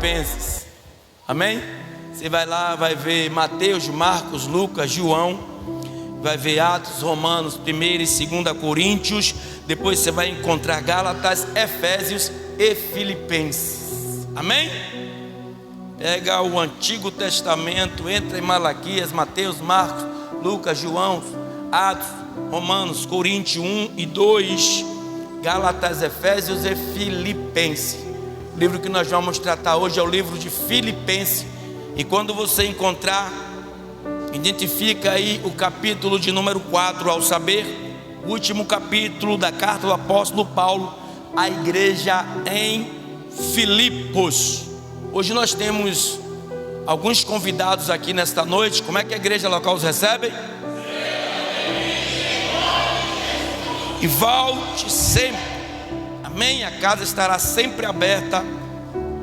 Filipenses. Amém? Você vai lá, vai ver Mateus, Marcos, Lucas, João, vai ver Atos, Romanos, 1ª e 2ª Coríntios. Depois você vai encontrar Gálatas, Efésios e Filipenses. Amém? Pega o Antigo Testamento, entra em Malaquias, Mateus, Marcos, Lucas, João, Atos, Romanos, Coríntios 1 e 2, Gálatas, Efésios e Filipenses. O livro que nós vamos tratar hoje é o livro de Filipenses. E quando você encontrar, identifica aí o capítulo de número 4, ao saber, o último capítulo da carta do apóstolo Paulo à igreja em Filipos. Hoje nós temos alguns convidados aqui nesta noite. Como é que a igreja local os recebe? E volte sempre. Amém? A casa estará sempre aberta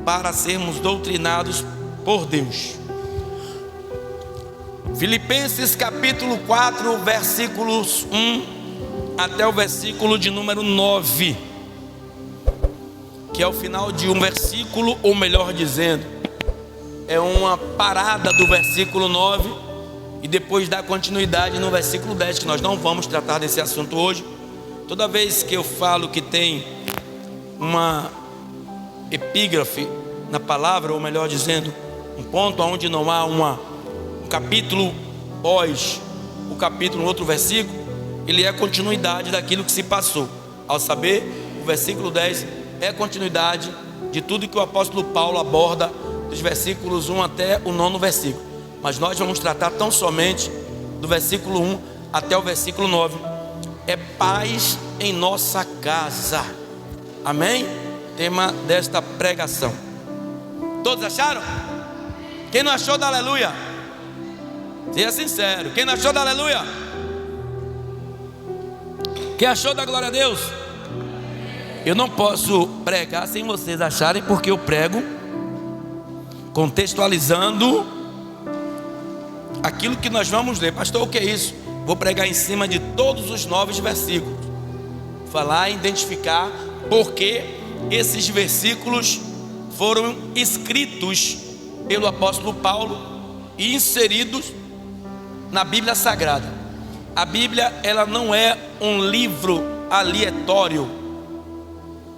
para sermos doutrinados por Deus. Filipenses capítulo 4, versículos 1 até o versículo de número 9, que é o final de um versículo, ou melhor dizendo, é uma parada do versículo 9 e depois dá continuidade no versículo 10, que nós não vamos tratar desse assunto hoje. Toda vez que eu falo que tem uma epígrafe na palavra, ou melhor dizendo, um ponto onde não há um capítulo pós o capítulo no outro versículo, ele é a continuidade daquilo que se passou. Ao saber, o versículo 10 é a continuidade de tudo que o apóstolo Paulo aborda dos versículos 1 até o 9º versículo. Mas nós vamos tratar tão somente do versículo 1 até o versículo 9. É paz em nossa casa. Amém? Tema desta pregação. Todos acharam? Quem não achou, dá aleluia. Seja sincero. Quem não achou, dá aleluia. Quem achou, dá glória a Deus. Eu não posso pregar sem vocês acharem, porque eu prego contextualizando aquilo que nós vamos ler. Pastor, o que é isso? Vou pregar em cima de todos os 9 versículos. Falar e identificar porque esses versículos foram escritos pelo apóstolo Paulo e inseridos na Bíblia Sagrada. A Bíblia, ela não é um livro aleatório,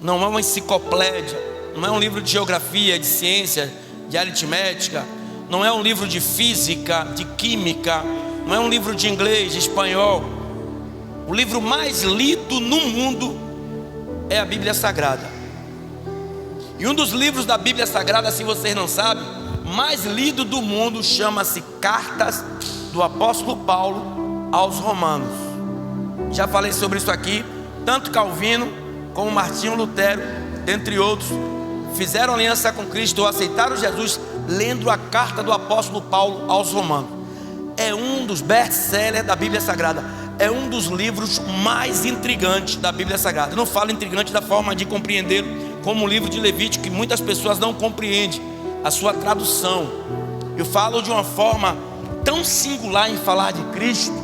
não é uma enciclopédia, não é um livro de geografia, de ciência, de aritmética, não é um livro de física, de química, não é um livro de inglês, de espanhol. O livro mais lido no mundo é a Bíblia Sagrada. E um dos livros da Bíblia Sagrada, se vocês não sabem, mais lido do mundo, chama-se Cartas do apóstolo Paulo aos Romanos. Já falei sobre isso aqui. Tanto Calvino como Martinho Lutero, entre outros, fizeram aliança com Cristo ou aceitaram Jesus lendo a carta do apóstolo Paulo aos Romanos. É um dos best-sellers da Bíblia Sagrada. É um dos livros mais intrigantes da Bíblia Sagrada. Eu não falo intrigante da forma de compreender como o livro de Levítico, que muitas pessoas não compreendem a sua tradução. Eu falo de uma forma tão singular em falar de Cristo.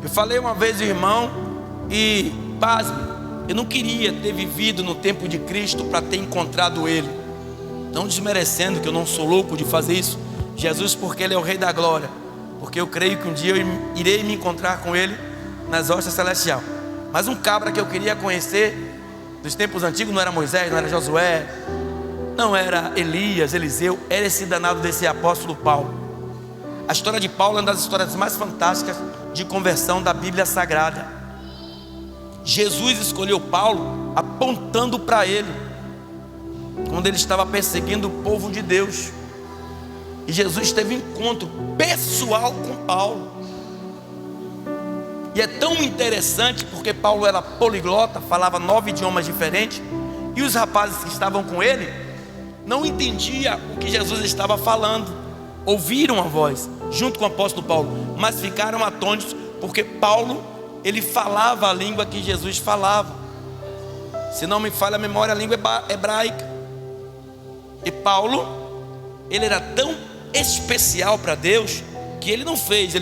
Eu falei uma vez, irmão, e pasme, eu não queria ter vivido no tempo de Cristo para ter encontrado Ele. Não desmerecendo, que eu não sou louco de fazer isso. Jesus, porque Ele é o Rei da Glória, porque eu creio que um dia eu irei me encontrar com Ele nas hostas celestiais. Mas um cabra que eu queria conhecer dos tempos antigos não era Moisés, não era Josué, não era Elias, Eliseu, era esse danado desse apóstolo Paulo. A história de Paulo é uma das histórias mais fantásticas de conversão da Bíblia Sagrada. Jesus escolheu Paulo apontando para ele, quando ele estava perseguindo o povo de Deus. E Jesus teve um encontro pessoal com Paulo. E é tão interessante porque Paulo era poliglota, falava 9 idiomas diferentes. E os rapazes que estavam com ele não entendiam o que Jesus estava falando. Ouviram a voz junto com o apóstolo Paulo, mas ficaram atônitos porque Paulo, ele falava a língua que Jesus falava. Se não me falha a memória, a língua hebraica. E Paulo, ele era tão especial para Deus que ele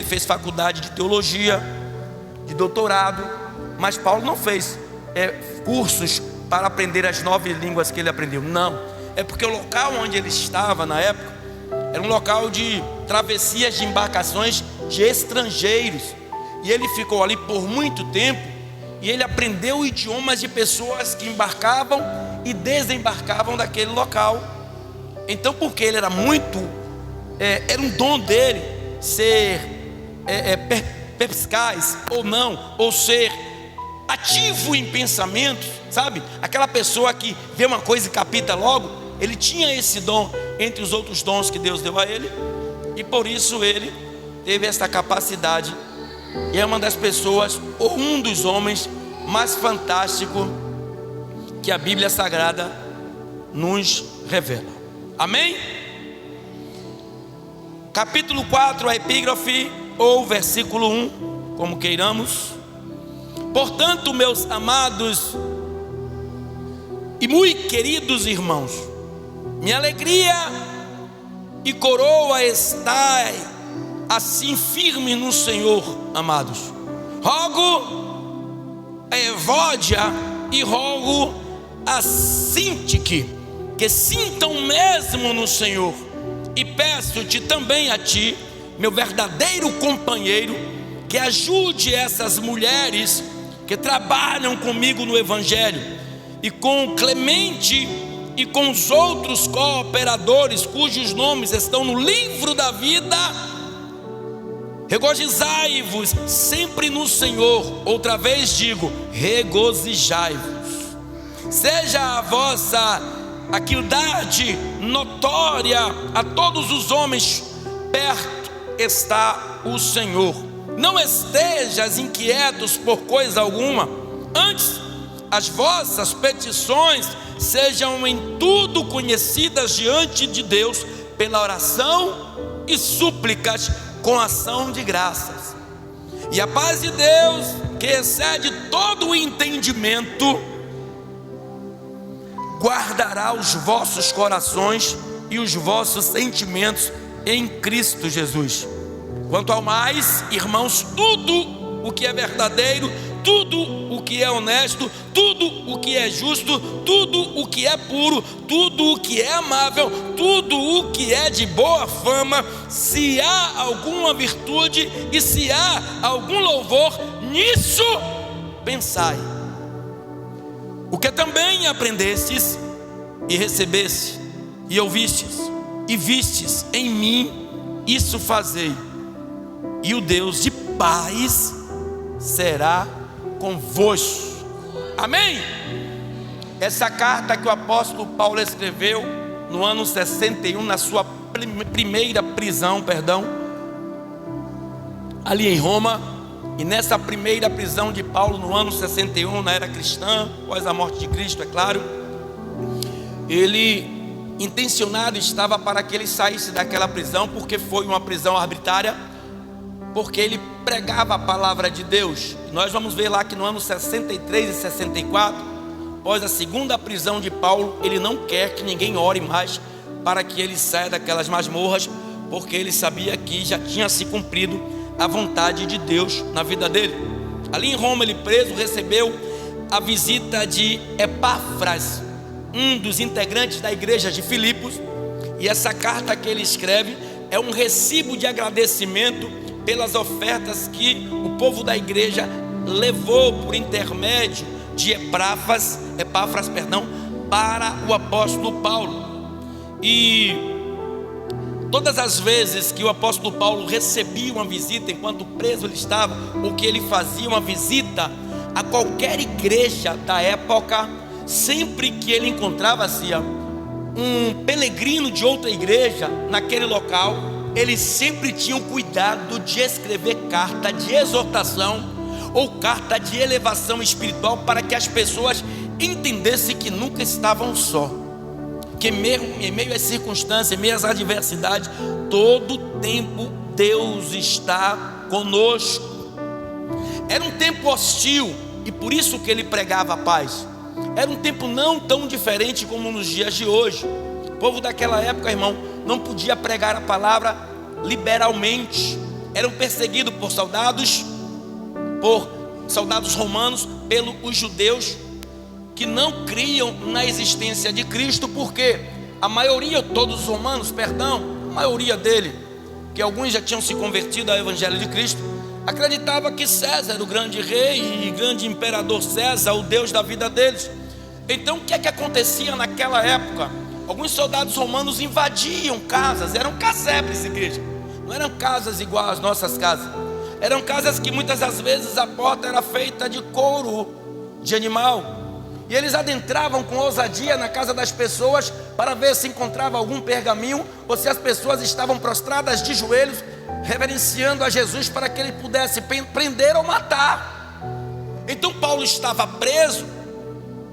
fez faculdade de teologia, de doutorado, mas Paulo não fez cursos para aprender as 9 línguas que ele aprendeu. Não, é porque o local onde ele estava na época era um local de travessias de embarcações de estrangeiros, e ele ficou ali por muito tempo, e ele aprendeu idiomas de pessoas que embarcavam e desembarcavam daquele local. Então, porque ele era muito, era um dom dele ser perspicaz ou não, ou ser ativo em pensamentos, sabe? Aquela pessoa que vê uma coisa e capta logo. Ele tinha esse dom entre os outros dons que Deus deu a ele, e por isso ele teve essa capacidade. E é uma das pessoas, ou um dos homens mais fantásticos que a Bíblia Sagrada nos revela. Amém? Capítulo 4, a epígrafe, ou versículo 1, como queiramos. Portanto, meus amados e muito queridos irmãos, minha alegria e coroa está assim firme no Senhor, amados. Rogo a Evódia e rogo a Sintique que sintam mesmo no Senhor, e peço-te também a ti, meu verdadeiro companheiro, que ajude essas mulheres que trabalham comigo no Evangelho, e com Clemente e com os outros cooperadores cujos nomes estão no livro da vida. Regozijai-vos sempre no Senhor. Outra vez digo, regozijai-vos. Seja a vossa aquiedade notória a todos os homens, perto está o Senhor. Não estejas inquietos por coisa alguma, antes as vossas petições sejam em tudo conhecidas diante de Deus pela oração e súplicas com ação de graças. E a paz de Deus, que excede todo o entendimento, guardará os vossos corações e os vossos sentimentos em Cristo Jesus. Quanto ao mais, irmãos, tudo o que é verdadeiro, tudo o que é honesto, tudo o que é justo, tudo o que é puro, tudo o que é amável, tudo o que é de boa fama, se há alguma virtude e se há algum louvor, nisso pensai. O que também aprendestes e recebestes e ouvistes e vistes em mim, isso fazei, e o Deus de paz será convosco. Amém? Essa carta que o apóstolo Paulo escreveu no ano 61, na sua primeira prisão, ali em Roma. E nessa primeira prisão de Paulo no ano 61, na era cristã, após a morte de Cristo, é claro, ele intencionado estava para que ele saísse daquela prisão, porque foi uma prisão arbitrária, porque ele pregava a palavra de Deus. E nós vamos ver lá que no ano 63 e 64, após a segunda prisão de Paulo, ele não quer que ninguém ore mais para que ele saia daquelas masmorras, porque ele sabia que já tinha se cumprido a vontade de Deus na vida dele. Ali em Roma, ele preso, recebeu a visita de Epáfras, um dos integrantes da igreja de Filipos. E essa carta que ele escreve é um recibo de agradecimento pelas ofertas que o povo da igreja levou por intermédio de Epáfras, para o apóstolo Paulo. E todas as vezes que o apóstolo Paulo recebia uma visita, enquanto preso ele estava, ou que ele fazia uma visita a qualquer igreja da época, sempre que ele encontrava-se um peregrino de outra igreja naquele local, ele sempre tinha o cuidado de escrever carta de exortação ou carta de elevação espiritual, para que as pessoas entendessem que nunca estavam só, que mesmo em meio às circunstâncias, em meio às adversidades, todo tempo Deus está conosco. Era um tempo hostil, e por isso que ele pregava a paz. Era um tempo não tão diferente como nos dias de hoje. O povo daquela época, irmão, não podia pregar a palavra liberalmente. Eram perseguidos por soldados romanos, pelos judeus que não criam na existência de Cristo. Por quê? a maioria, todos os romanos, perdão, a maioria dele, que alguns já tinham se convertido ao Evangelho de Cristo, acreditava que César era o grande rei e grande imperador César, o Deus da vida deles. Então o que é que acontecia naquela época? Alguns soldados romanos invadiam casas, eram casebres, igreja, não eram casas igual às nossas casas, eram casas que muitas das vezes a porta era feita de couro de animal, e eles adentravam com ousadia na casa das pessoas para ver se encontrava algum pergaminho ou se as pessoas estavam prostradas de joelhos, reverenciando a Jesus para que ele pudesse prender ou matar. Então Paulo estava preso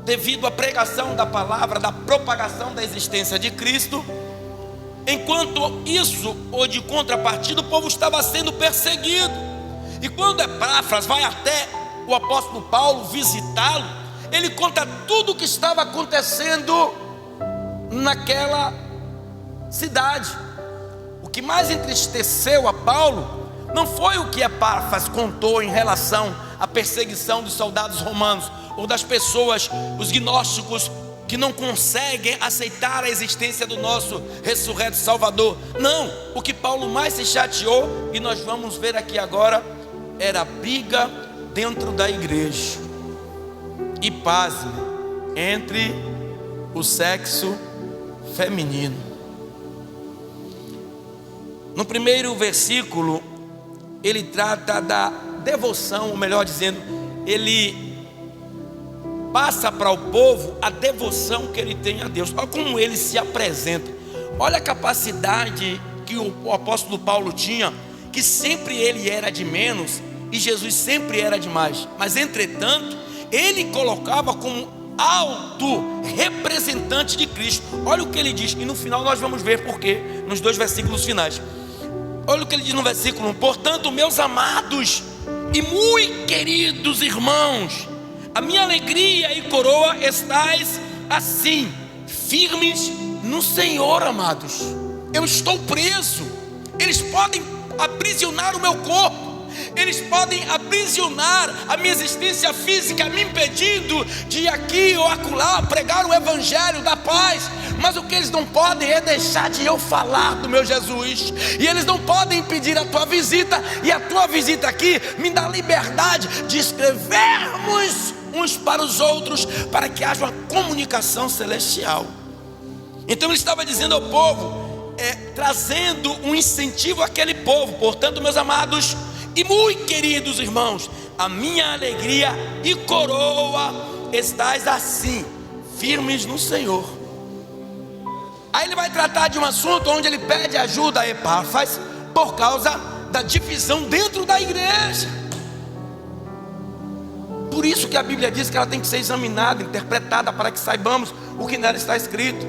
devido à pregação da palavra, da propagação da existência de Cristo. Enquanto isso, ou de contrapartida, o povo estava sendo perseguido. E quando Epáfras vai até o apóstolo Paulo visitá-lo, ele conta tudo o que estava acontecendo naquela cidade. O que mais entristeceu a Paulo não foi o que Epáfras contou em relação à perseguição dos soldados romanos ou das pessoas, os gnósticos, que não conseguem aceitar a existência do nosso ressurreto Salvador. Não, o que Paulo mais se chateou, e nós vamos ver aqui agora, era a briga dentro da igreja. E pasme, entre o sexo feminino. No primeiro versículo, ele trata da devoção, ou melhor dizendo, ele passa para o povo a devoção que ele tem a Deus. Olha como ele se apresenta, olha a capacidade que o apóstolo Paulo tinha, que sempre ele era de menos e Jesus sempre era de mais, mas entretanto ele colocava como alto representante de Cristo. Olha o que ele diz, e no final nós vamos ver porquê, nos 2 versículos finais. Olha o que ele diz no versículo 1: portanto, meus amados e muito queridos irmãos, a minha alegria e coroa estais assim, firmes no Senhor, amados. Eu estou preso, eles podem aprisionar o meu corpo, eles podem aprisionar a minha existência física, me impedindo de ir aqui ou acolá pregar o evangelho da paz, mas o que eles não podem é deixar de eu falar do meu Jesus, e eles não podem impedir a tua visita, e a tua visita aqui me dá liberdade de escrevermos uns para os outros, para que haja uma comunicação celestial. Então ele estava dizendo ao povo, trazendo um incentivo àquele povo: portanto, meus amados e muito queridos irmãos, a minha alegria e coroa estais assim, firmes no Senhor. Aí ele vai tratar de um assunto onde ele pede ajuda a Epáfras por causa da divisão dentro da igreja. Por isso que a Bíblia diz que ela tem que ser examinada, interpretada, para que saibamos o que nela está escrito.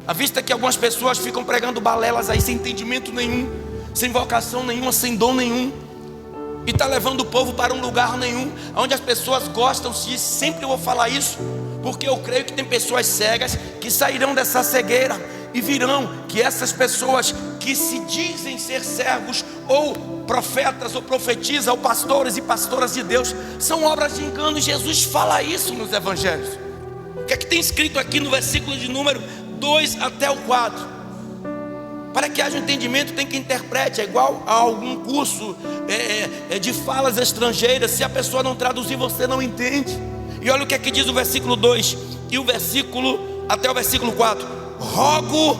À vista que algumas pessoas ficam pregando balelas aí sem entendimento nenhum, sem vocação nenhuma, sem dom nenhum, e está levando o povo para um lugar nenhum, onde as pessoas gostam de, sempre eu vou falar isso, porque eu creio que tem pessoas cegas que sairão dessa cegueira e virão que essas pessoas que se dizem ser servos ou profetas ou profetizam, ou pastores e pastoras de Deus, são obras de engano. Jesus fala isso nos evangelhos. O que é que tem escrito aqui no versículo de número 2 até o 4? Para que haja entendimento, tem que interprete. É igual a algum curso de falas estrangeiras. Se a pessoa não traduzir, você não entende. E olha o que é que diz o versículo 2 e o versículo até o versículo 4: rogo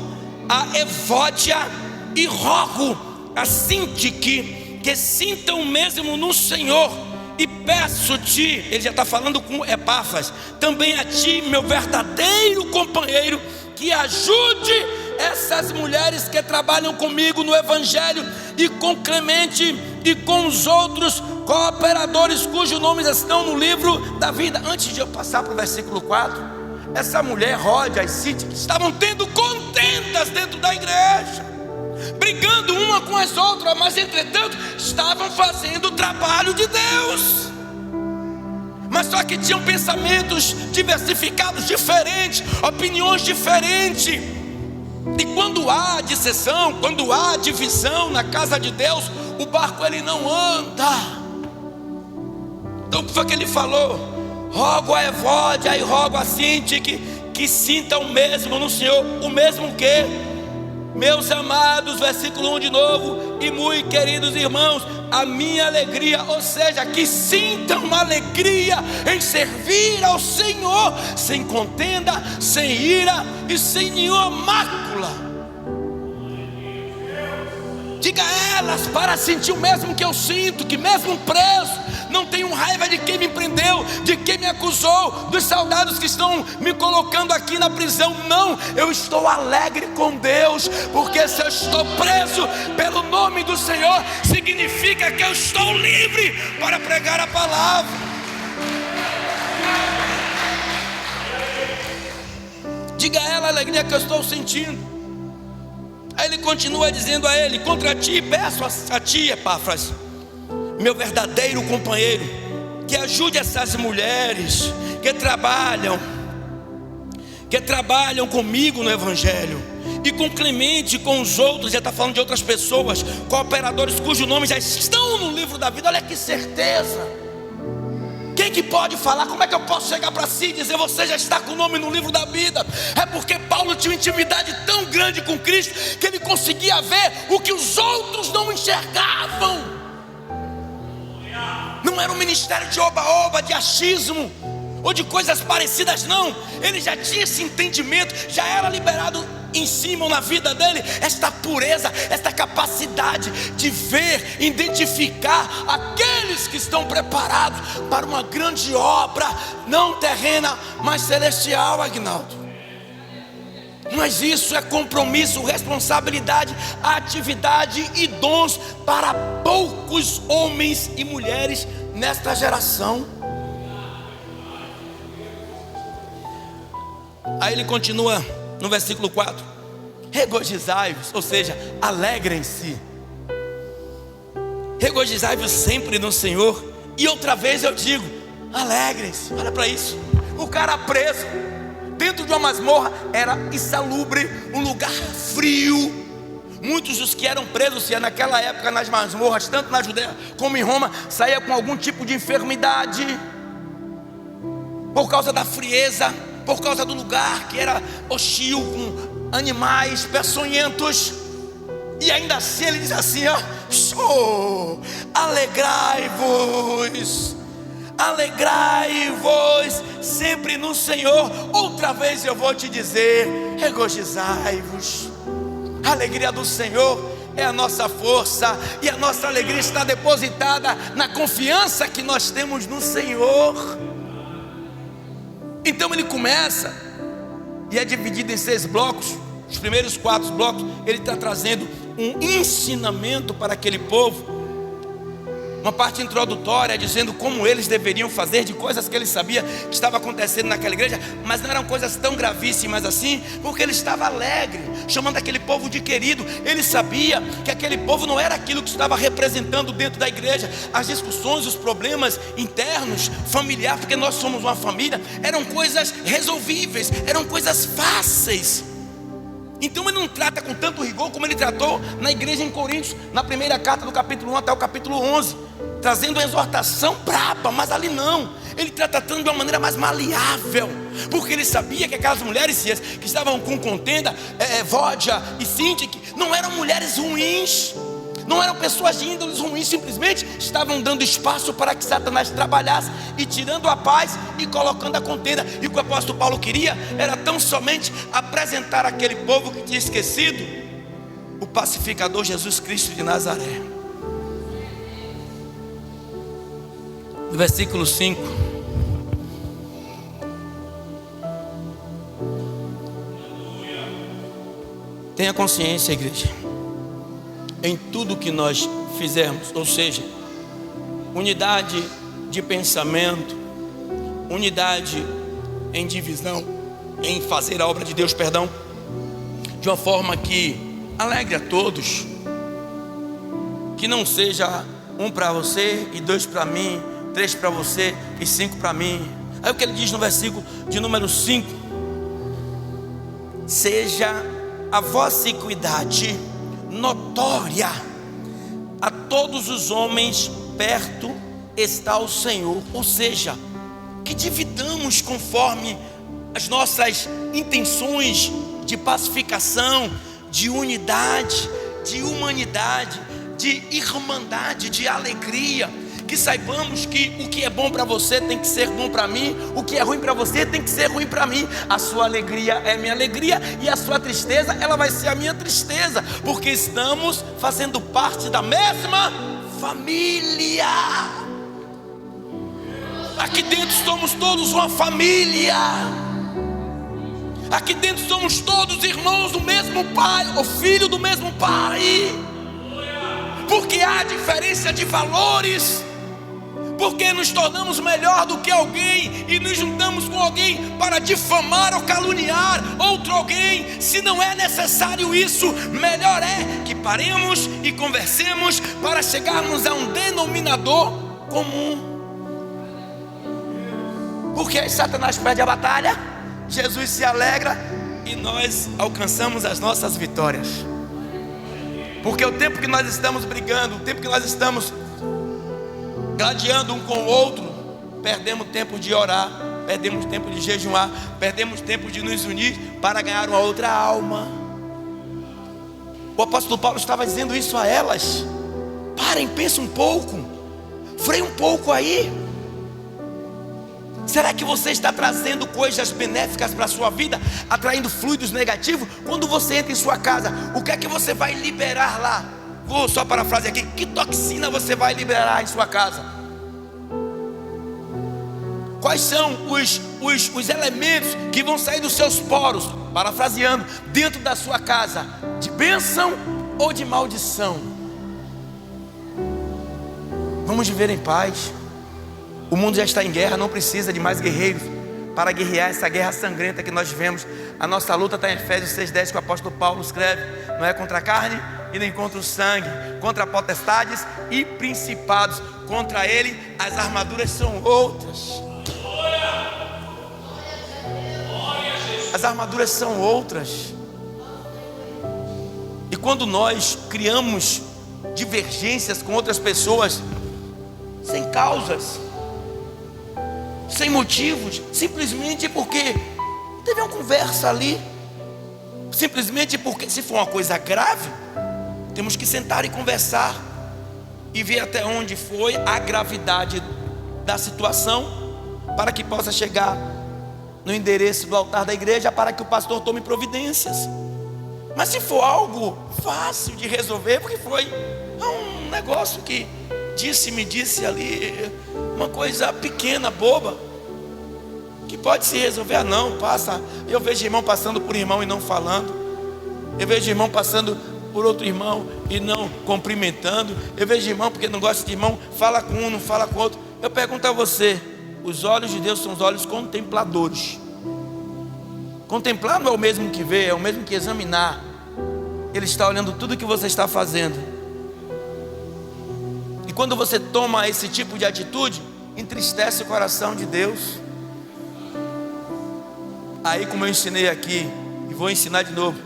a Evódia e rogo a Sintique que sintam mesmo no Senhor, e peço-te, ele já está falando com Epáfras, também a ti, meu verdadeiro companheiro, que ajude essas mulheres que trabalham comigo no evangelho, e com Clemente e com os outros cooperadores cujos nomes estão no livro da vida. Antes de eu passar para o versículo 4, essa mulher, Ródia e Sintique, estavam tendo contendas dentro da igreja, brigando uma com as outras, mas entretanto estavam fazendo o trabalho de Deus. Mas só que tinham pensamentos diversificados, diferentes, opiniões diferentes. E quando há dissensão, quando há divisão na casa de Deus, o barco ele não anda. Então o que foi que ele falou? Rogo a Evódia e rogo a Sintique que sintam mesmo no Senhor o mesmo que, meus amados, versículo 1 de novo, e muito queridos irmãos, a minha alegria, ou seja, que sintam uma alegria em servir ao Senhor, sem contenda, sem ira e sem nenhuma mácula. Diga a elas para sentir o mesmo que eu sinto, que mesmo preso, não tenho raiva de quem me prendeu, de quem me acusou, dos soldados que estão me colocando aqui na prisão. Não, eu estou alegre com Deus, porque se eu estou preso pelo nome do Senhor, significa que eu estou livre para pregar a palavra. Diga a ela a alegria que eu estou sentindo. Aí ele continua dizendo a ele: contra ti peço a ti, Epáfras, meu verdadeiro companheiro, que ajude essas mulheres que trabalham comigo no Evangelho, e com Clemente e com os outros. Já está falando de outras pessoas, cooperadores cujos nomes já estão no livro da vida. Olha que certeza. Quem que pode falar? Como é que eu posso chegar para si e dizer você já está com o nome no livro da vida? É porque Paulo tinha uma intimidade tão grande com Cristo que ele conseguia ver o que os outros não enxergavam. Não era um ministério de oba-oba, de achismo ou de coisas parecidas, não. Ele já tinha esse entendimento, já era liberado em cima ou na vida dele esta pureza, esta capacidade de ver, identificar aqueles que estão preparados para uma grande obra, não terrena, mas celestial, Agnaldo. Mas isso é compromisso, responsabilidade, atividade e dons para poucos homens e mulheres nesta geração. Aí ele continua no versículo 4: regozijai-vos, ou seja, alegrem-se. Regozijai-vos sempre no Senhor. E outra vez eu digo, alegrem-se. Olha para isso. O cara preso dentro de uma masmorra, era insalubre, um lugar frio. Muitos dos que eram presos naquela época nas masmorras, tanto na Judeia como em Roma, saíam com algum tipo de enfermidade por causa da frieza, por causa do lugar que era hostil, com animais peçonhentos. E ainda assim ele diz assim, alegrai-vos, alegrai-vos sempre no Senhor. Outra vez eu vou te dizer, regozijai-vos. A alegria do Senhor é a nossa força, e a nossa alegria está depositada na confiança que nós temos no Senhor. Então ele começa, e é dividido em 6 blocos. Os primeiros 4 blocos, ele está trazendo um ensinamento para aquele povo. Uma parte introdutória, dizendo como eles deveriam fazer, de coisas que ele sabia que estava acontecendo naquela igreja, mas não eram coisas tão gravíssimas assim, porque ele estava alegre, chamando aquele povo de querido. Ele sabia que aquele povo não era aquilo que estava representando dentro da igreja. As discussões, os problemas internos, familiares, porque nós somos uma família, eram coisas resolvíveis, eram coisas fáceis. Então ele não trata com tanto rigor como ele tratou na igreja em Coríntios, na primeira carta do capítulo 1 até o capítulo 11, trazendo uma exortação braba. Mas ali não, ele está tratando de uma maneira mais maleável, porque ele sabia que aquelas mulheres que estavam com contenda, Vódia e Sintique, não eram mulheres ruins, não eram pessoas de índoles ruins, simplesmente estavam dando espaço para que Satanás trabalhasse, e tirando a paz e colocando a contenda. E o que o apóstolo Paulo queria era tão somente apresentar aquele povo que tinha esquecido o pacificador Jesus Cristo de Nazaré. No versículo 5, tenha consciência, igreja, em tudo que nós fizermos, ou seja, unidade de pensamento, unidade em divisão, em fazer a obra de Deus, de uma forma que alegre a todos, que não seja 1 para você e 2 para mim, 3 para você e 5 para mim. Aí o que ele diz no versículo de número 5: seja a vossa equidade notória a todos os homens, perto está o Senhor. Ou seja, que dividamos conforme as nossas intenções de pacificação, de unidade, de humanidade, de irmandade, de alegria. Que saibamos que o que é bom para você tem que ser bom para mim, o que é ruim para você tem que ser ruim para mim. A sua alegria é minha alegria e a sua tristeza, ela vai ser a minha tristeza, porque estamos fazendo parte da mesma família. Aqui dentro somos todos uma família. Aqui dentro somos todos irmãos do mesmo pai, ou filho do mesmo pai. Porque há diferença de valores, porque nos tornamos melhor do que alguém e nos juntamos com alguém para difamar ou caluniar outro alguém. Se não é necessário isso, melhor é que paremos e conversemos para chegarmos a um denominador comum. Porque aí Satanás perde a batalha, Jesus se alegra e nós alcançamos as nossas vitórias. Porque o tempo que nós estamos brigando, o tempo que nós estamos gladiando um com o outro, perdemos tempo de orar, perdemos tempo de jejuar, perdemos tempo de nos unir para ganhar uma outra alma. O apóstolo Paulo estava dizendo isso a elas. Parem, pensem um pouco, freiem um pouco aí. Será que você está trazendo coisas benéficas para a sua vida, atraindo fluidos negativos? Quando você entra em sua casa, o que é que você vai liberar lá? Vou só parafrasear aqui. Que toxina você vai liberar em sua casa? Quais são os elementos que vão sair dos seus poros, parafraseando, dentro da sua casa? De bênção ou de maldição? Vamos viver em paz. O mundo já está em guerra, não precisa de mais guerreiros para guerrear essa guerra sangrenta que nós vivemos. A nossa luta está em Efésios 6,10, que o apóstolo Paulo escreve. Não é contra a carne e nem contra o sangue, contra potestades e principados. Contra ele as armaduras são outras. As armaduras são outras. E quando nós criamos divergências com outras pessoas, sem causas, sem motivos, simplesmente porque teve uma conversa ali, simplesmente porque, se for uma coisa grave, temos que sentar e conversar e ver até onde foi a gravidade da situação, para que possa chegar no endereço do altar da igreja, para que o pastor tome providências. Mas se for algo fácil de resolver, porque foi um negócio que me disse ali, uma coisa pequena, boba, que pode se resolver. Não, passa. Eu vejo irmão passando por irmão e não falando. Eu vejo irmão passando por outro irmão e não cumprimentando. Eu vejo irmão, porque não gosta de irmão, fala com um, não fala com outro. Eu pergunto a você, os olhos de Deus são os olhos contempladores. Contemplar não é o mesmo que ver, é o mesmo que examinar. Ele está olhando tudo que você está fazendo. E quando você toma esse tipo de atitude, entristece o coração de Deus. Aí, como eu ensinei aqui, e vou ensinar de novo,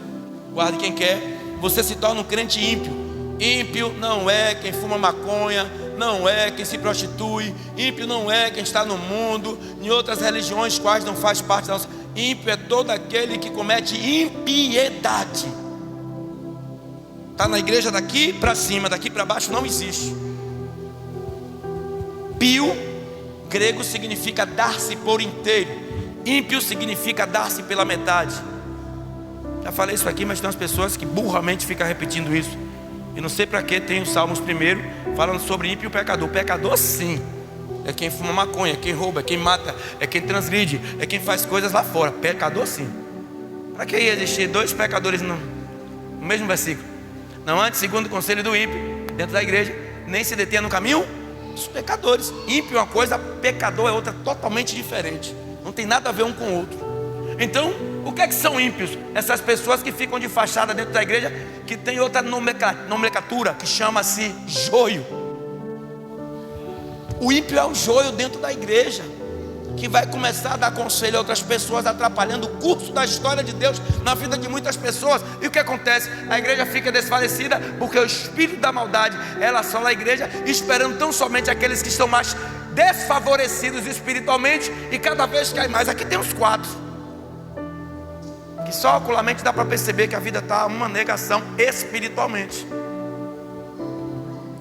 guarde quem quer, você se torna um crente ímpio. Ímpio não é quem fuma maconha, não é quem se prostitui. Ímpio não é quem está no mundo, em outras religiões quais não faz parte da nossa. Ímpio é todo aquele que comete impiedade. Está na igreja daqui para cima, daqui para baixo não existe. Pio, grego, significa dar-se por inteiro. Ímpio significa dar-se pela metade. Já falei isso aqui, mas tem umas pessoas que burramente ficam repetindo isso. E não sei para que tem os Salmos primeiro falando sobre ímpio e o pecador. O pecador sim, é quem fuma maconha, é quem rouba, é quem mata, é quem transgride, é quem faz coisas lá fora. Pecador sim. Para que ia existir dois pecadores no mesmo versículo? Não antes, segundo o conselho do ímpio, dentro da igreja, nem se detenha no caminho dos pecadores. Ímpio é uma coisa, pecador é outra, totalmente diferente. Não tem nada a ver um com o outro. Então, o que é que são ímpios? Essas pessoas que ficam de fachada dentro da igreja, que tem outra nomenclatura, que chama-se joio. O ímpio é o joio dentro da igreja, que vai começar a dar conselho a outras pessoas, atrapalhando o curso da história de Deus na vida de muitas pessoas. E o que acontece? A igreja fica desfalecida, porque o espírito da maldade, ela assola a igreja, esperando tão somente aqueles que estão mais desfavorecidos espiritualmente, e cada vez cai mais. Aqui tem uns quadros. E só ocularmente dá para perceber que a vida está uma negação espiritualmente.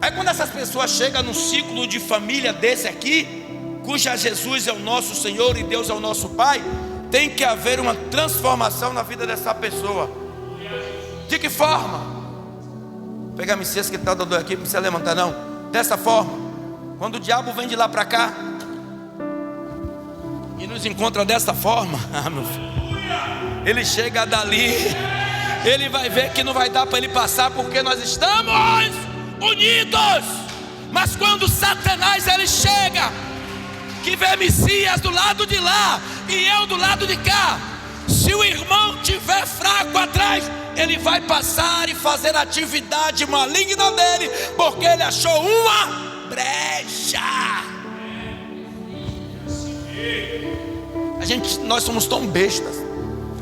Aí quando essas pessoas chegam num ciclo de família desse aqui, cuja Jesus é o nosso Senhor e Deus é o nosso Pai, tem que haver uma transformação na vida dessa pessoa. De que forma? Vou pegar a Messias que está dando aqui, não precisa levantar não. Dessa forma, quando o diabo vem de lá para cá e nos encontra dessa forma, meu filho, ele chega dali, ele vai ver que não vai dar para ele passar, porque nós estamos unidos. Mas quando Satanás ele chega, que vê Messias do lado de lá e eu do lado de cá, se o irmão tiver fraco atrás, ele vai passar e fazer a atividade maligna dele, porque ele achou uma brecha. Nós somos tão bestas,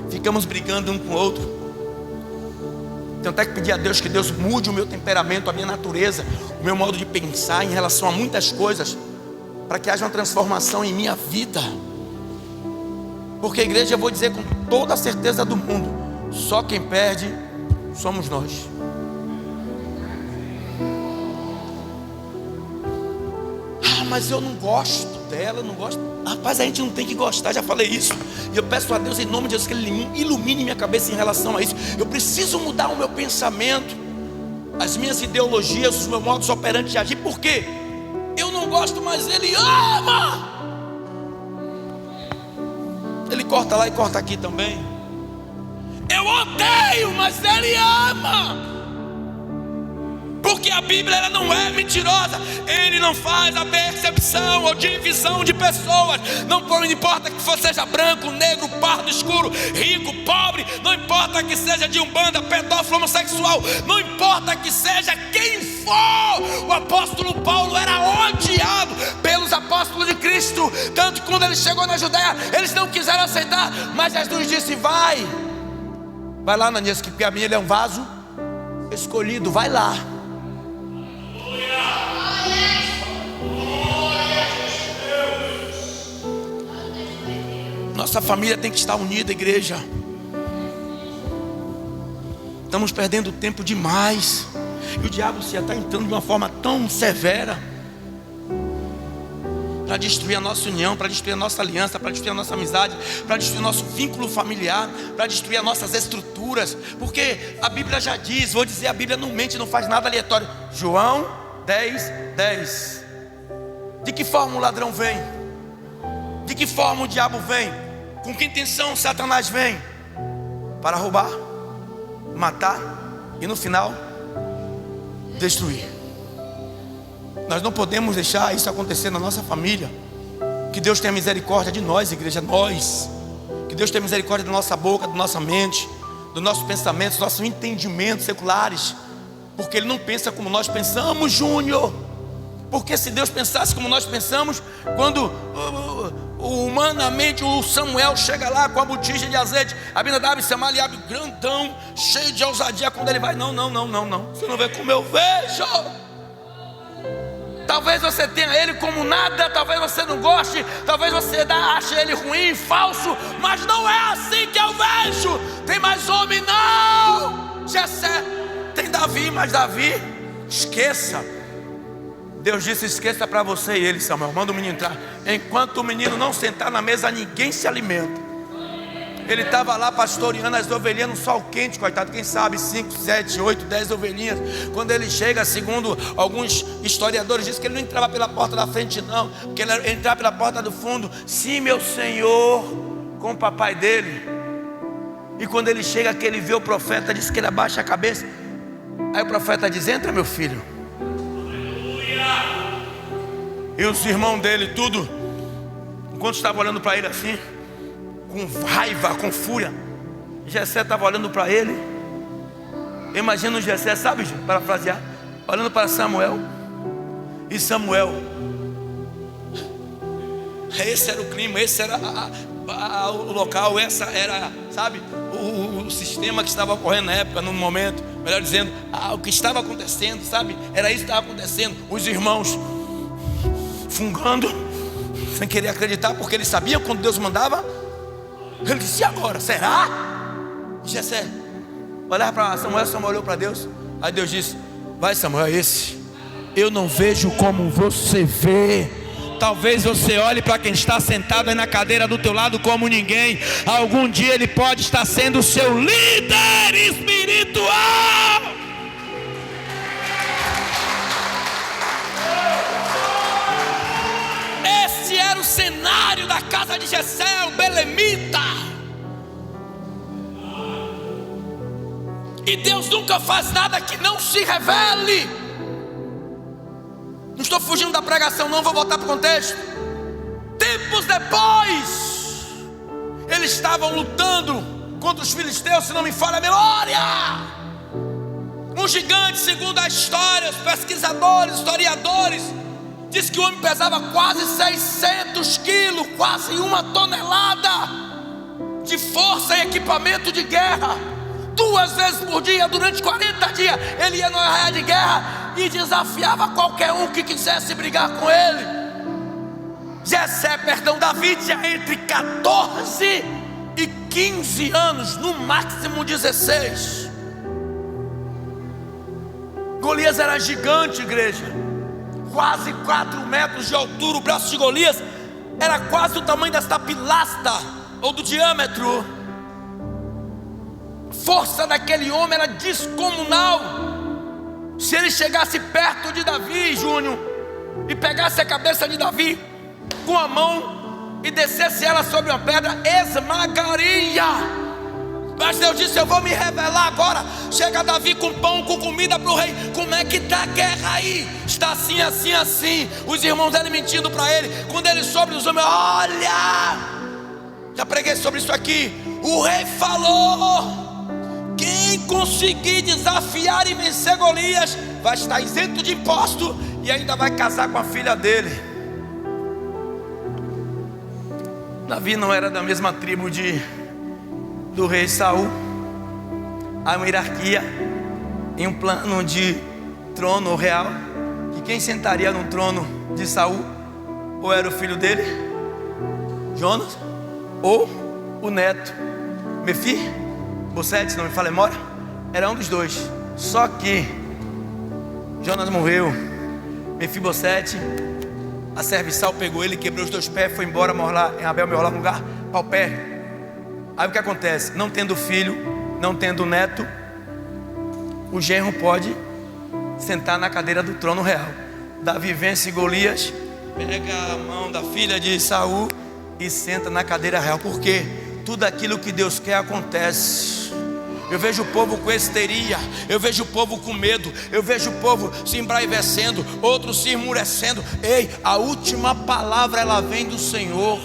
ficamos brigando um com o outro. Tenho até que pedir a Deus que Deus mude o meu temperamento, a minha natureza, o meu modo de pensar em relação a muitas coisas, para que haja uma transformação em minha vida. Porque a igreja, eu vou dizer com toda a certeza do mundo, só quem perde somos nós. Mas eu não gosto dela, não gosto. Rapaz, a gente não tem que gostar, já falei isso. E eu peço a Deus em nome de Jesus que Ele ilumine minha cabeça em relação a isso. Eu preciso mudar o meu pensamento, as minhas ideologias, os meus modos operantes de agir. Por quê? Eu não gosto, mas Ele ama. Ele corta lá e corta aqui também. Eu odeio, mas Ele ama. Porque a Bíblia ela não é mentirosa. Ele não faz a percepção ou divisão de pessoas. Não importa que seja branco, negro, pardo, escuro, rico, pobre. Não importa que seja de umbanda, pedófilo, homossexual. Não importa que seja quem for. O apóstolo Paulo era odiado pelos apóstolos de Cristo. Tanto que quando ele chegou na Judéia, eles não quiseram aceitar. Mas Jesus disse: vai lá, Ananias, que para mim ele é um vaso escolhido. Vai lá. Nossa família tem que estar unida, igreja. Estamos perdendo tempo demais. E o diabo se está entrando de uma forma tão severa para destruir a nossa união, para destruir a nossa aliança, para destruir a nossa amizade, para destruir o nosso vínculo familiar, para destruir as nossas estruturas. Porque a Bíblia já diz, vou dizer, a Bíblia não mente, não faz nada aleatório. João 10:10. De que forma o ladrão vem? De que forma o diabo vem? Com que intenção Satanás vem? Para roubar, matar e no final destruir. Nós não podemos deixar isso acontecer na nossa família. Que Deus tenha misericórdia de nós, igreja, nós. Que Deus tenha misericórdia da nossa boca, da nossa mente, dos nossos pensamentos, dos nossos entendimentos seculares. Porque Ele não pensa como nós pensamos, Júnior. Porque se Deus pensasse como nós pensamos, quando humanamente o Samuel chega lá com a botija de azeite, Abinadab e Samar e Abi grandão, cheio de ousadia, quando ele vai, não, você não vê como eu vejo. Talvez você tenha ele como nada, talvez você não goste, talvez você ache ele ruim, falso, mas não é assim que eu vejo. Tem mais homem não. Jessé, tem Davi, mas Davi, esqueça. Deus disse: esqueça para você e ele, Samuel, manda o menino entrar. Enquanto o menino não sentar na mesa, ninguém se alimenta. Ele estava lá pastoreando as ovelhinhas no sol quente, coitado, quem sabe 5, 7, 8, 10 ovelhinhas. Quando ele chega, segundo alguns historiadores, diz que ele não entrava pela porta da frente não, porque ele entrava pela porta do fundo. Sim, meu senhor, com o papai dele. E quando ele chega, que ele vê o profeta, diz que ele abaixa a cabeça. Aí o profeta diz: entra, meu filho. E os irmãos dele, tudo, enquanto estavam olhando para ele assim, com raiva, com fúria, Jessé estava olhando para ele. Imagina o Jessé, sabe, parafrasear, olhando para Samuel. E Samuel, esse era o clima, esse era o local, essa era, sabe, o sistema que estava ocorrendo na época, no momento, melhor dizendo, o que estava acontecendo, sabe, era isso que estava acontecendo. Os irmãos fungando, sem querer acreditar, porque eles sabiam quando Deus mandava. Ele disse: e agora, será? Jessé olhava para Samuel, Samuel olhou para Deus. Aí Deus disse: vai Samuel, é esse. Eu não vejo como você vê. Talvez você olhe para quem está sentado aí na cadeira do teu lado como ninguém. Algum dia ele pode estar sendo o seu líder espiritual. Esse era o cenário da casa de Jessé, o belemita. E Deus nunca faz nada que não se revele. Não estou fugindo da pregação, não, vou voltar para o contexto. Tempos depois, eles estavam lutando contra os filisteus, se não me falha a memória. Um gigante, segundo a história, os pesquisadores, historiadores, diz que o homem pesava quase 600 quilos, quase 1 tonelada de força e equipamento de guerra. 2 vezes por dia, durante 40 dias, ele ia numa arraia de guerra e desafiava qualquer um que quisesse brigar com ele. Davi tinha entre 14 e 15 anos, no máximo 16. Golias era gigante, igreja, quase 4 metros de altura. O braço de Golias era quase o tamanho desta pilastra, ou do diâmetro. Força daquele homem era descomunal. Se ele chegasse perto de Davi, Júnior, e pegasse a cabeça de Davi com a mão e descesse ela sobre uma pedra, esmagaria. Mas Deus disse: eu vou me revelar agora. Chega Davi com pão, com comida para o rei. Como é que está a guerra aí? Está assim, assim, assim. Os irmãos dele mentindo para ele. Quando ele soube os homens: olha, já preguei sobre isso aqui. O rei falou: quem conseguir desafiar e vencer Golias vai estar isento de imposto e ainda vai casar com a filha dele. Davi não era da mesma tribo do rei Saul. Há uma hierarquia em um plano de trono real, que quem sentaria no trono de Saul ou era o filho dele, Jonas, ou o neto, Mefibosete, se não me falha a memória, era um dos dois. Só que Jonas morreu, Mefibosete, a serviçal pegou ele, quebrou os 2 pés, foi embora morar em Abel Meolá, um lugar ao pé. Aí o que acontece? Não tendo filho, não tendo neto, o genro pode sentar na cadeira do trono real. Davi vence Golias, pega a mão da filha de Saul e senta na cadeira real. Por quê? Tudo aquilo que Deus quer acontece. Eu vejo o povo com histeria, eu vejo o povo com medo, eu vejo o povo se embraivecendo, outros se enmurecendo. Ei, a última palavra ela vem do Senhor.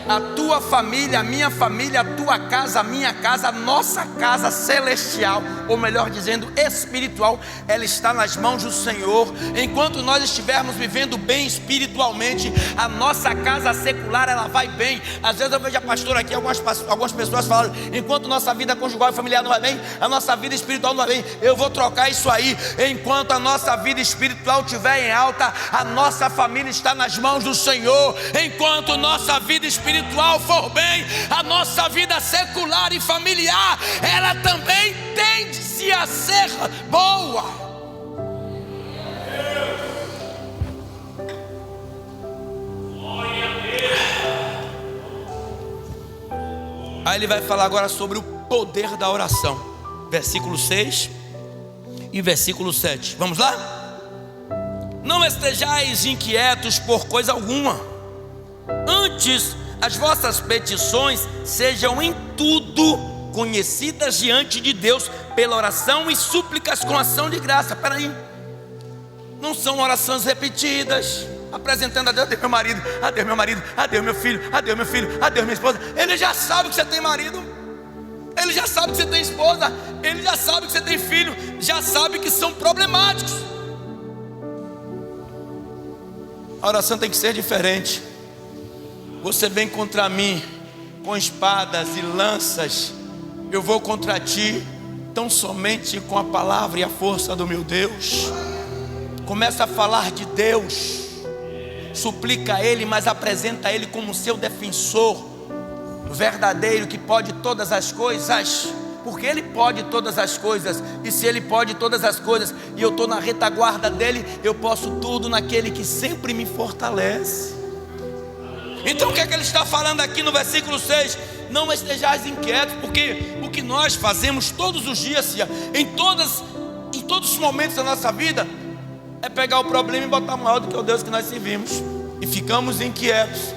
A tua família, a minha família, a tua casa, a minha casa, a nossa casa celestial, ou melhor dizendo, espiritual, ela está nas mãos do Senhor. Enquanto nós estivermos vivendo bem espiritualmente, a nossa casa secular ela vai bem. Às vezes eu vejo a pastora aqui, algumas pessoas falando: enquanto nossa vida conjugal e familiar não vai bem, a nossa vida espiritual não vai bem. Eu vou trocar isso aí. Enquanto a nossa vida espiritual estiver em alta, a nossa família está nas mãos do Senhor. Enquanto nossa vida espiritual for bem, a nossa vida secular e familiar, ela também tende-se a ser boa. Aí ele vai falar agora sobre o poder da oração, versículo 6 e versículo 7. Vamos lá? Não estejais inquietos por coisa alguma, antes as vossas petições sejam em tudo conhecidas diante de Deus pela oração e súplicas com ação de graça. Peraí, não são orações repetidas, apresentando a Deus: adeus meu marido, adeus meu marido, adeus meu filho, adeus meu filho, adeus minha esposa. Ele já sabe que você tem marido, ele já sabe que você tem esposa, ele já sabe que você tem filho, já sabe que são problemáticos. A oração tem que ser diferente. Você vem contra mim com espadas e lanças, eu vou contra ti tão somente com a palavra e a força do meu Deus. Começa a falar de Deus, suplica a Ele, mas apresenta a Ele como seu defensor. verdadeiro que pode todas as coisas, porque Ele pode todas as coisas, e se Ele pode todas as coisas, e eu estou na retaguarda dEle, eu posso tudo naquele que sempre me fortalece. Então o que é que Ele está falando aqui no versículo 6? Não estejais inquietos, porque o que nós fazemos todos os dias, em todos os momentos da nossa vida, é pegar o problema e botar maior do que o Deus que nós servimos, e ficamos inquietos,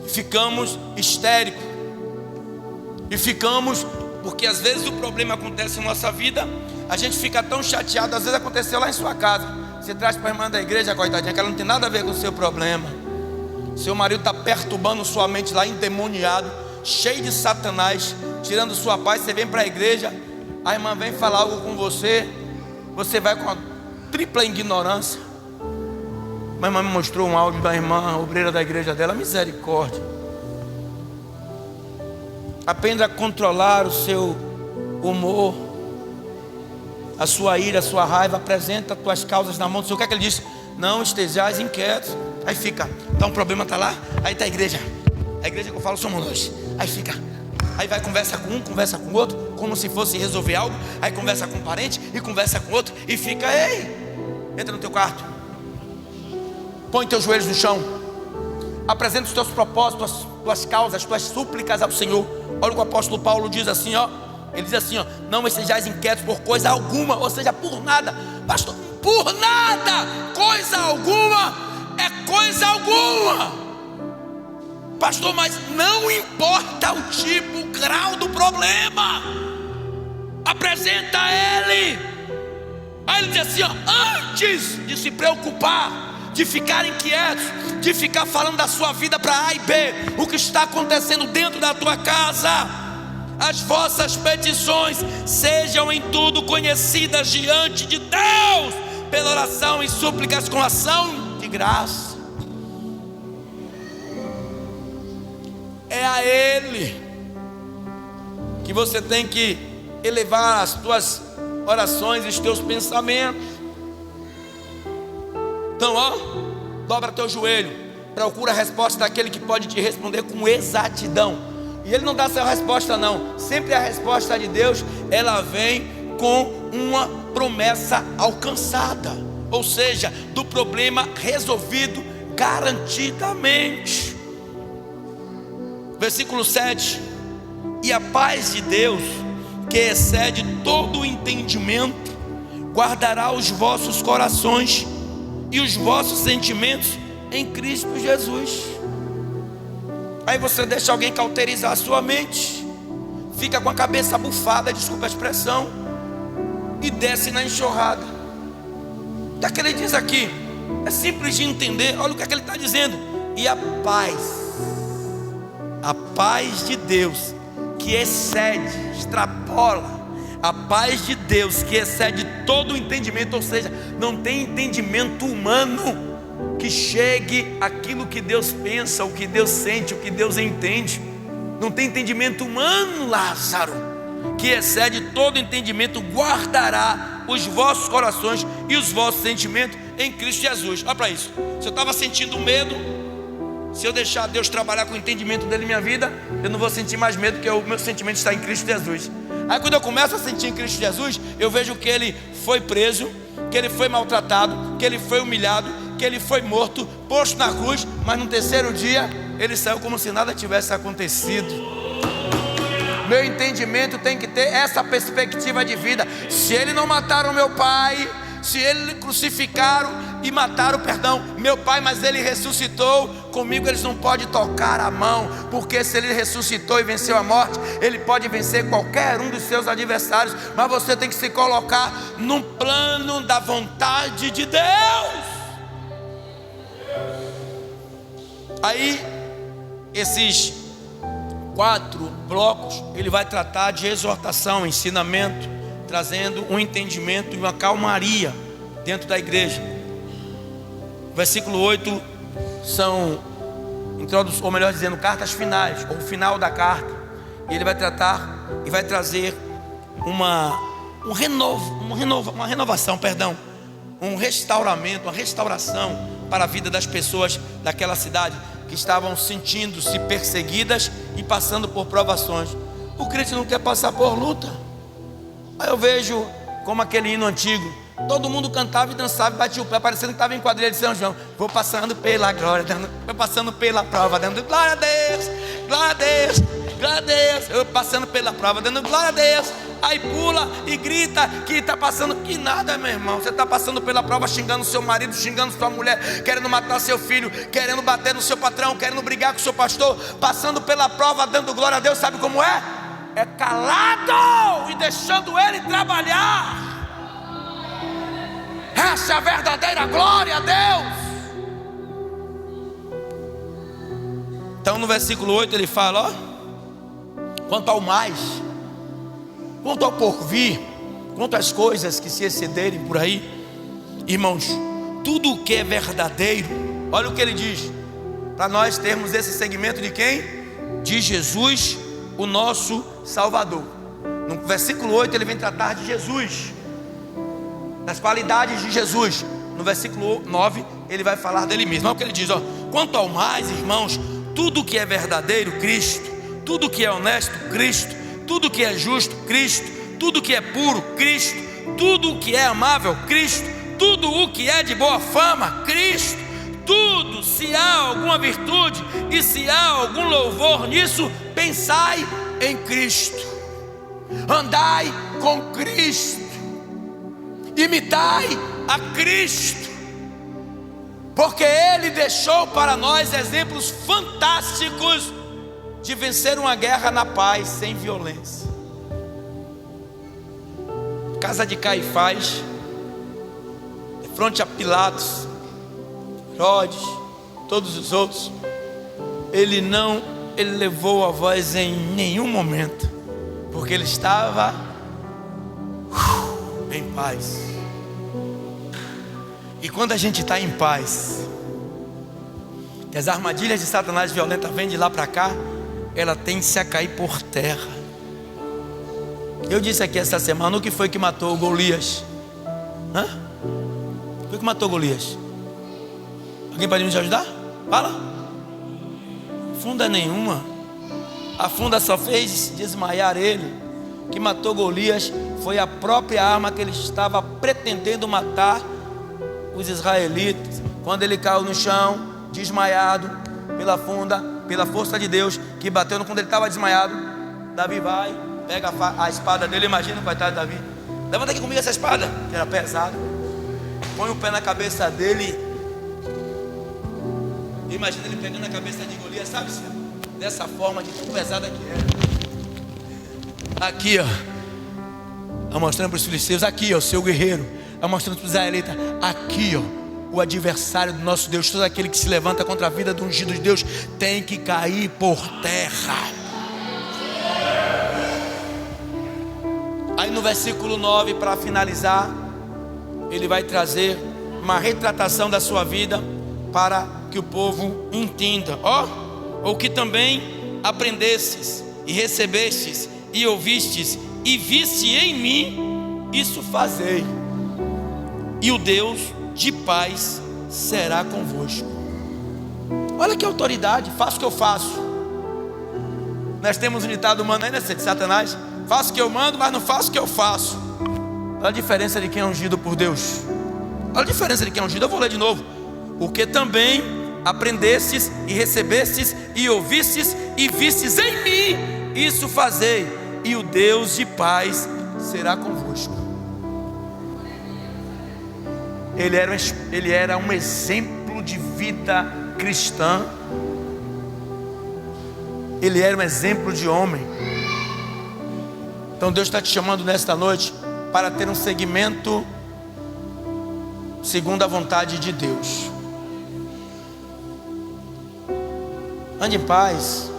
e ficamos histéricos, e ficamos, porque às vezes o problema acontece na nossa vida, a gente fica tão chateado. Às vezes aconteceu lá em sua casa, você traz para a irmã da igreja, coitadinha, que ela não tem nada a ver com o seu problema. Seu marido está perturbando sua mente lá, endemoniado, cheio de Satanás, tirando sua paz. Você vem para a igreja, a irmã vem falar algo com você, você vai com a tripla ignorância. Minha irmã me mostrou um áudio da irmã, a obreira da igreja dela. Misericórdia. Aprenda a controlar o seu humor, a sua ira, a sua raiva. Apresenta as tuas causas na mão do Senhor. O que é que Ele diz? Não estejais inquietos. Aí fica, tá um problema, tá lá, aí tá a igreja que eu falo somos nós. Aí fica, aí vai, conversa com um, conversa com o outro, como se fosse resolver algo. Aí conversa com um parente e conversa com outro, e fica, ei, entra no teu quarto, põe teus joelhos no chão, apresenta os teus propósitos, tuas causas, tuas súplicas ao Senhor. Olha o que o apóstolo Paulo diz assim, ó. Ele diz assim, ó: não estejais inquietos por coisa alguma, ou seja, por nada. Pastor, por nada, coisa alguma é coisa alguma. Pastor, mas não importa o tipo, o grau do problema, apresenta a Ele. Aí ele diz assim, ó: antes de se preocupar, de ficar inquietos, de ficar falando da sua vida para A e B, o que está acontecendo dentro da tua casa, as vossas petições sejam em tudo conhecidas diante de Deus, pela oração e súplicas com ação de graça. É a Ele que você tem que elevar as tuas orações e os teus pensamentos. Então, ó, dobra teu joelho, procura a resposta daquele que pode te responder com exatidão. E Ele não dá só a resposta não, sempre a resposta de Deus, ela vem com uma promessa alcançada, ou seja, do problema resolvido garantidamente. Versículo 7: e a paz de Deus, que excede todo o entendimento, guardará os vossos corações e os vossos sentimentos em Cristo Jesus. Aí você deixa alguém cauterizar a sua mente, fica com a cabeça bufada, desculpa a expressão, e desce na enxurrada. O que ele diz aqui é simples de entender. Olha o que ele está dizendo: e a paz de Deus, que excede, extrapola, a paz de Deus que excede todo o entendimento, ou seja, não tem entendimento humano que chegue aquilo que Deus pensa, o que Deus sente, o que Deus entende. Não tem entendimento humano, Lázaro, que excede todo entendimento, guardará os vossos corações e os vossos sentimentos em Cristo Jesus. Olha para isso. Se eu estava sentindo medo, se eu deixar Deus trabalhar com o entendimento dele em minha vida, eu não vou sentir mais medo, porque o meu sentimento está em Cristo Jesus. Aí quando eu começo a sentir em Cristo Jesus, eu vejo que ele foi preso, que ele foi maltratado, que ele foi humilhado, que ele foi morto, posto na cruz, mas no terceiro dia ele saiu como se nada tivesse acontecido. Meu entendimento tem que ter essa perspectiva de vida. Se ele não mataram meu pai, se ele crucificaram e mataram, perdão, meu pai, mas ele ressuscitou, comigo eles não podem tocar a mão, porque se ele ressuscitou e venceu a morte, ele pode vencer qualquer um dos seus adversários. Mas você tem que se colocar no plano da vontade de Deus. Aí, esses 4 blocos, ele vai tratar de exortação, ensinamento, trazendo um entendimento e uma calmaria dentro da igreja. Versículo 8 são ou melhor dizendo, cartas finais, ou final da carta. E ele vai tratar e vai trazer uma renovação, um restauramento, uma restauração para a vida das pessoas daquela cidade. que estavam sentindo-se perseguidas e passando por provações. O crente não quer passar por luta. Aí eu vejo como aquele hino antigo, todo mundo cantava e dançava e batia o pé, parecendo que estava em quadrilha de São João. Vou passando pela glória, vou passando pela prova, dando glória a Deus, glória a Deus, glória a Deus. Eu passando pela prova, dando glória a Deus. Aí pula e grita que está passando. Que nada, meu irmão. Você está passando pela prova, xingando seu marido, xingando sua mulher, querendo matar seu filho, querendo bater no seu patrão, querendo brigar com o seu pastor, passando pela prova, dando glória a Deus. Sabe como é? É calado e deixando ele trabalhar. Essa é a verdadeira glória a Deus. Então no versículo 8 ele fala, ó, quanto ao mais, quanto ao porvir, quanto às coisas que se excederem por aí, irmãos, tudo o que é verdadeiro, olha o que ele diz, para nós termos esse segmento de quem? De Jesus, o nosso Salvador. No versículo 8 ele vem tratar de Jesus, das qualidades de Jesus. No versículo 9 ele vai falar dele mesmo. Olha o que ele diz, ó, quanto ao mais, irmãos, tudo que é verdadeiro, Cristo, tudo que é honesto, Cristo, tudo que é justo, Cristo, tudo que é puro, Cristo, tudo o que é amável, Cristo, tudo o que é de boa fama, Cristo, tudo, se há alguma virtude e se há algum louvor nisso, pensai em Cristo, andai com Cristo, imitai a Cristo, porque Ele deixou para nós exemplos fantásticos de vencer uma guerra na paz, sem violência. Casa de Caifás, de frente a Pilatos, Herodes, todos os outros, ele levou a voz em nenhum momento, porque ele estava em paz. E quando a gente está em paz, que as armadilhas de Satanás violenta vêm de lá para cá, ela tende-se a cair por terra. Eu disse aqui essa semana, o que foi que matou Golias? O que foi que matou Golias? Alguém pode nos ajudar? Fala. Funda nenhuma. A funda só fez desmaiar ele. O que matou Golias foi a própria arma que ele estava pretendendo matar os israelitas. Quando ele caiu no chão, desmaiado pela funda, pela força de Deus que bateu quando ele estava desmaiado, Davi vai, pega a espada dele. Imagina o coitado de Davi. Levanta aqui comigo essa espada, que era pesada. Põe o pé na cabeça dele. Imagina ele pegando a cabeça de Golias, sabe, senhor? Dessa forma, de tão pesada que era. Aqui, ó, mostrando para os filisteus. Aqui, ó, o seu guerreiro. Mostrando para os israelitas. Aqui, ó, o adversário do nosso Deus. Todo aquele que se levanta contra a vida do ungido de Deus tem que cair por terra. Aí no versículo 9, para finalizar, ele vai trazer uma retratação da sua vida, para que o povo entenda. Ó, ou que também aprendestes e recebestes e ouvistes e viste em mim, isso fazei, e o Deus de paz será convosco. Olha que autoridade. Faço o que eu faço. Nós temos um ditado humano aí, né, de Satanás: faço o que eu mando, mas não faço o que eu faço. Olha a diferença de quem é ungido por Deus. Olha a diferença de quem é ungido. Eu vou ler de novo. O que também aprendestes e recebestes e ouvistes e vistes em mim, isso fazei, e o Deus de paz será convosco. Ele era um exemplo de vida cristã. Ele era um exemplo de homem. Então Deus está te chamando nesta noite para ter um segmento segundo a vontade de Deus. Ande em paz.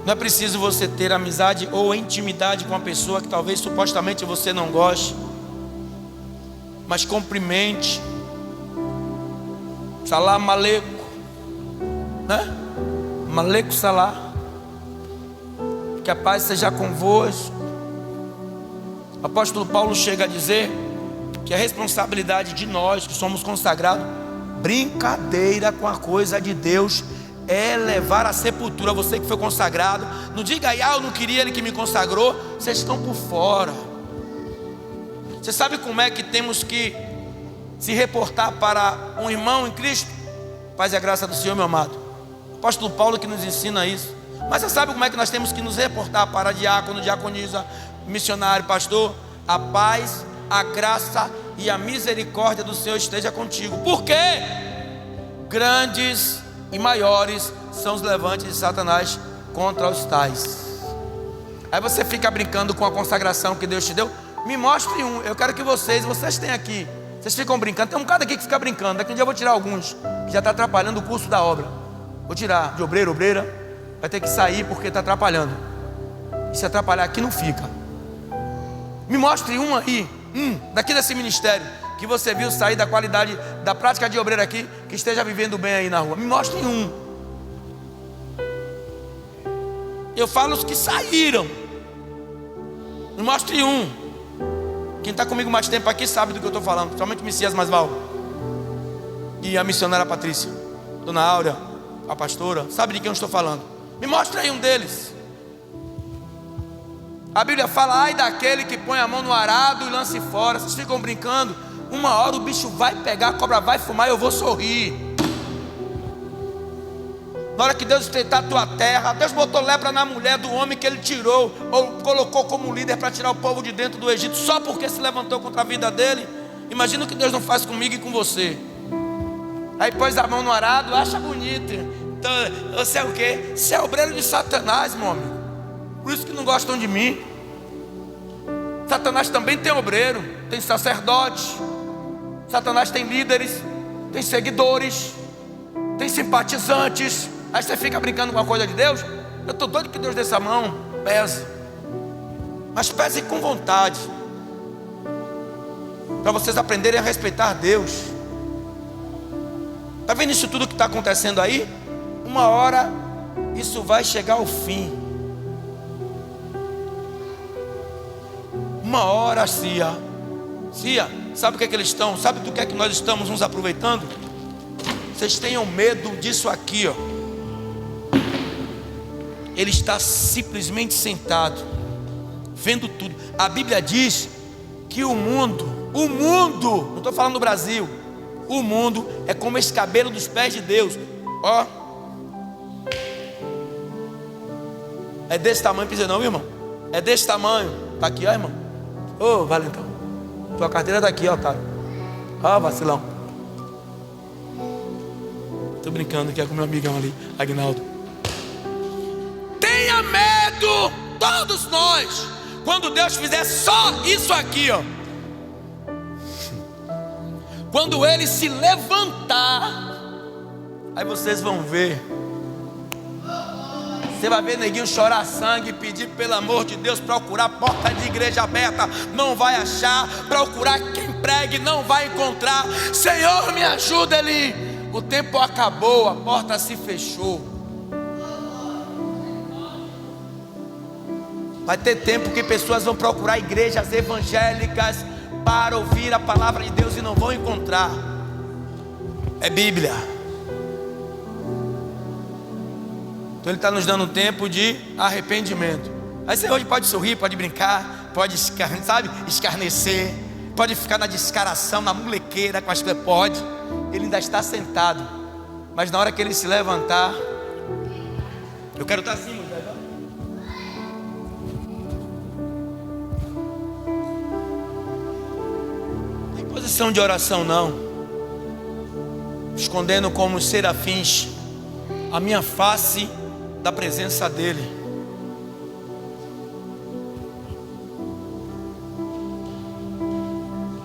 Não é preciso você ter amizade ou intimidade com uma pessoa que talvez supostamente você não goste, mas cumprimente. Salam aleikum, né? Aleikum salam. Que a paz seja convosco. O apóstolo Paulo chega a dizer que a responsabilidade de nós que somos consagrados brincadeira com a coisa de Deus é levar à sepultura. Você que foi consagrado, não diga aí, eu não queria ele que me consagrou. Vocês estão por fora. Você sabe como é que temos que se reportar para um irmão em Cristo? Paz e a graça do Senhor, meu amado. O apóstolo Paulo que nos ensina isso. Mas você sabe como é que nós temos que nos reportar para diácono, diaconisa, missionário, pastor? A paz, a graça e a misericórdia do Senhor esteja contigo. Por quê? Grandes e maiores são os levantes de Satanás contra os tais. Aí você fica brincando com a consagração que Deus te deu. Me mostre um. Eu quero que vocês têm aqui. Vocês ficam brincando. Tem um cara aqui que fica brincando. Daqui um dia eu vou tirar alguns que já está atrapalhando o curso da obra. Vou tirar de obreiro, obreira. Vai ter que sair porque está atrapalhando. E se atrapalhar aqui não fica. Me mostre um aí, daqui desse ministério, que você viu sair da qualidade da prática de obreiro aqui, que esteja vivendo bem aí na rua. Me mostre um. Eu falo os que saíram. Me mostre um. Quem está comigo mais tempo aqui sabe do que eu estou falando. Somente o Messias Masval e a missionária Patrícia, Dona Áurea, a pastora, sabe de quem eu estou falando. Me mostre aí um deles. A Bíblia fala, ai daquele que põe a mão no arado e lance fora. Vocês ficam brincando. Uma hora o bicho vai pegar, a cobra vai fumar e eu vou sorrir. Na hora que Deus estreitar a tua terra, Deus botou lepra na mulher do homem que ele tirou, ou colocou como líder para tirar o povo de dentro do Egito, só porque se levantou contra a vida dele. Imagina o que Deus não faz comigo e com você. Aí pôs a mão no arado, acha bonito. Então, você é o quê? Você é obreiro de Satanás, meu amigo. Por isso que não gostam de mim. Satanás também tem obreiro, tem sacerdote. Satanás tem líderes, tem seguidores, tem simpatizantes. Aí você fica brincando com a coisa de Deus. Eu estou doido que Deus dê essa mão. Pese. Mas pese com vontade, para vocês aprenderem a respeitar Deus. Está vendo isso tudo que está acontecendo aí? Uma hora isso vai chegar ao fim. Uma hora, Cia, sabe o que é que eles estão? Sabe do que é que nós estamos nos aproveitando? Vocês tenham medo disso aqui, ó. Ele está simplesmente sentado, vendo tudo. A Bíblia diz que o mundo, não estou falando do Brasil, o mundo é como esse cabelo dos pés de Deus. Ó, é desse tamanho, precisa não, irmão? É desse tamanho. Está aqui, ó, irmão. Ô, valentão, tua carteira está aqui, ó, otário. Ó, vacilão. Estou brincando aqui com meu amigão ali, Agnaldo. Tenha medo, todos nós, quando Deus fizer só isso aqui, ó. Quando Ele se levantar, aí vocês vão ver. Você vai ver neguinho chorar sangue, pedir pelo amor de Deus, procurar porta de igreja aberta, não vai achar, procurar quem pregue, não vai encontrar. Senhor, me ajuda, Ele. O tempo acabou, a porta se fechou. Vai ter tempo que pessoas vão procurar igrejas evangélicas para ouvir a palavra de Deus e não vão encontrar. É Bíblia. Então Ele está nos dando um tempo de arrependimento. Aí você hoje pode sorrir, pode brincar, pode escarnecer, pode ficar na descaração, na molequeira com as coisas, pode. Ele ainda está sentado, mas na hora que Ele se levantar, eu quero estar assim, Moisés. Não tem posição de oração não, escondendo como os serafins a minha face da presença dEle.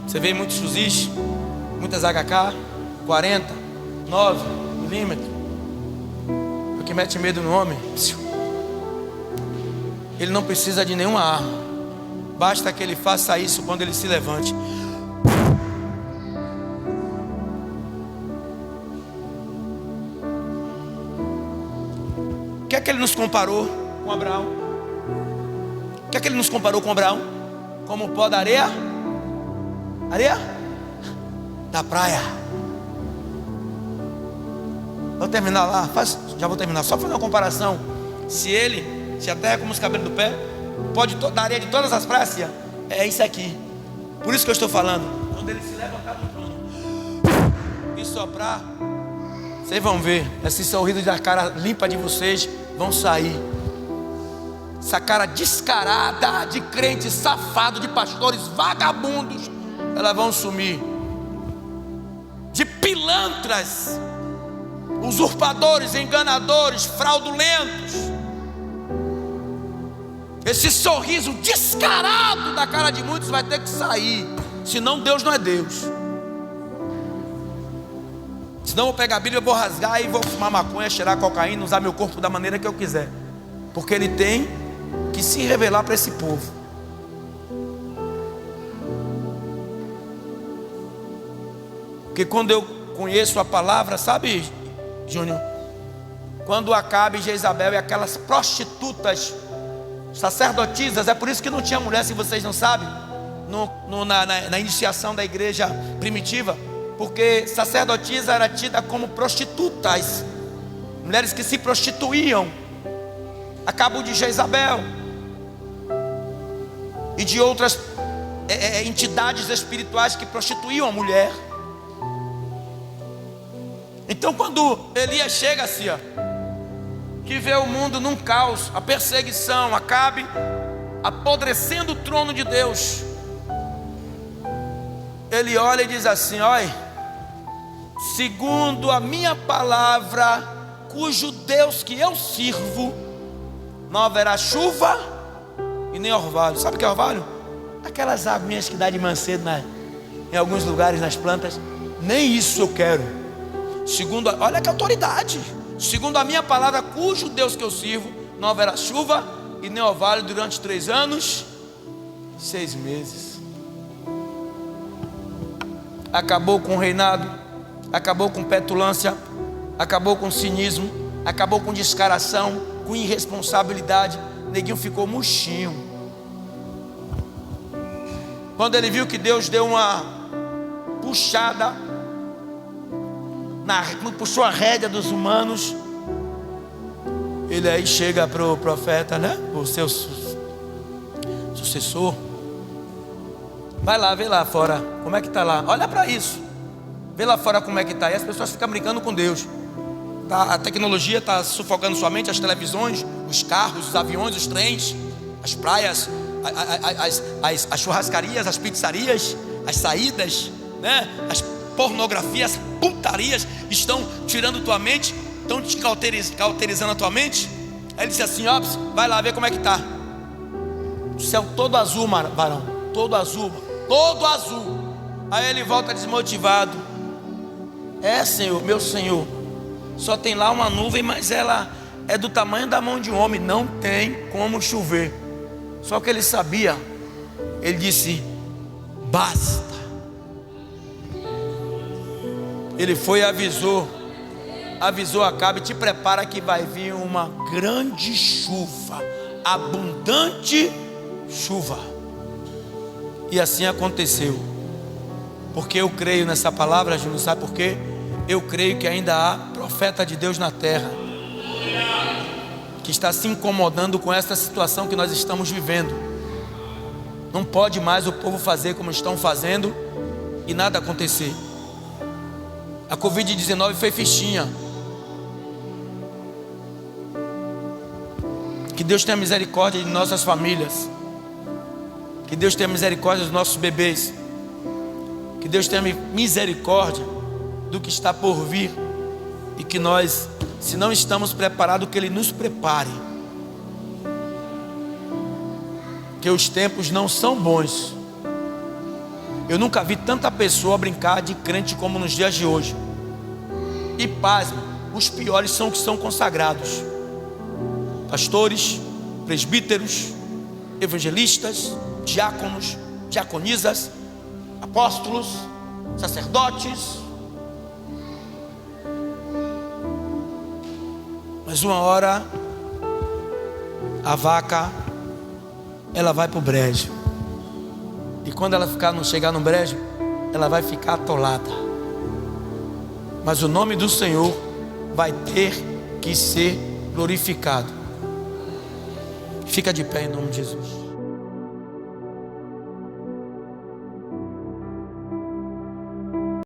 Você vê muitos fuzis, muitas HK 40, 9 milímetros, o que mete medo no homem. Ele não precisa de nenhuma arma, basta que ele faça isso quando ele se levante. O que é que ele nos comparou com Abraão? O que é que ele nos comparou com Abraão? Como o pó da areia? Areia? Da praia. Vou terminar lá, já vou terminar. Só fazer uma comparação. Se a terra é como os cabelos do pé, pode dar areia de todas as praias, é isso aqui. Por isso que eu estou falando. Quando ele se levantar do trono e soprar, vocês vão ver, esses sorrisos da cara limpa de vocês vão sair. Essa cara descarada de crentes safados, de pastores vagabundos, elas vão sumir. De pilantras, usurpadores, enganadores, fraudulentos. Esse sorriso descarado da cara de muitos vai ter que sair. Senão Deus não é Deus. Senão eu vou pegar a Bíblia, vou rasgar e vou fumar maconha, cheirar cocaína, usar meu corpo da maneira que eu quiser. Porque Ele tem que se revelar para esse povo. Porque quando eu conheço a palavra, sabe, Júnior? Quando Acabe, Jezabel e aquelas prostitutas, sacerdotisas, é por isso que não tinha mulher, se vocês não sabem, na iniciação da igreja primitiva, porque sacerdotisa era tida como prostitutas, mulheres que se prostituíam. A cabo de Jezabel e de outras entidades espirituais que prostituíam a mulher. Então quando Elias chega assim, que vê o mundo num caos, a perseguição, Acabe apodrecendo o trono de Deus, ele olha e diz assim: olha, segundo a minha palavra, cujo Deus que eu sirvo, não haverá chuva e nem orvalho. Sabe o que é orvalho? Aquelas aguinhas que dá de manhã cedo em alguns lugares nas plantas. Nem isso eu quero. Olha que autoridade. Segundo a minha palavra, cujo Deus que eu sirvo, não haverá chuva e nem orvalho durante 3 anos e 6 meses. Acabou com o reinado, acabou com petulância, acabou com cinismo, acabou com descaração, com irresponsabilidade. Neguinho ficou murchinho. Quando ele viu que Deus deu uma puxada, puxou a rédea dos humanos, ele aí chega para o profeta, né? O seu sucessor. Vai lá, vê lá fora, como é que está lá? Olha para isso, vê lá fora como é que está. E as pessoas ficam brincando com Deus. A tecnologia está sufocando sua mente, as televisões, os carros, os aviões, os trens, as praias, as churrascarias, as pizzarias, as saídas, né? As pornografias, putarias estão tirando tua mente, estão te cauterizando a tua mente. Aí ele disse assim: ó, vai lá ver como é que está. O céu todo azul, varão, todo azul, todo azul. Aí ele volta desmotivado. Senhor, meu Senhor, só tem lá uma nuvem, mas ela é do tamanho da mão de um homem, não tem como chover. Só que ele sabia. Ele disse: basta. Ele foi e avisou Acabe: te prepara que vai vir uma grande chuva, abundante chuva. E assim aconteceu. Porque eu creio nessa palavra, Júnior, sabe por quê? Eu creio que ainda há profeta de Deus na terra que está se incomodando com essa situação que nós estamos vivendo. Não pode mais o povo fazer como estão fazendo e nada acontecer. A Covid-19 foi fichinha. Que Deus tenha misericórdia de nossas famílias. Que Deus tenha misericórdia dos nossos bebês. Que Deus tenha misericórdia do que está por vir. E que nós, se não estamos preparados, que Ele nos prepare. Que os tempos não são bons. Eu nunca vi tanta pessoa brincar de crente como nos dias de hoje. E pasme, os piores são os que são consagrados. Pastores, presbíteros, evangelistas, diáconos, diaconisas, apóstolos, sacerdotes. Mas uma hora a vaca, ela vai para o brejo. E quando ela chegar no brejo, ela vai ficar atolada. Mas o nome do Senhor vai ter que ser glorificado. Fica de pé em nome de Jesus.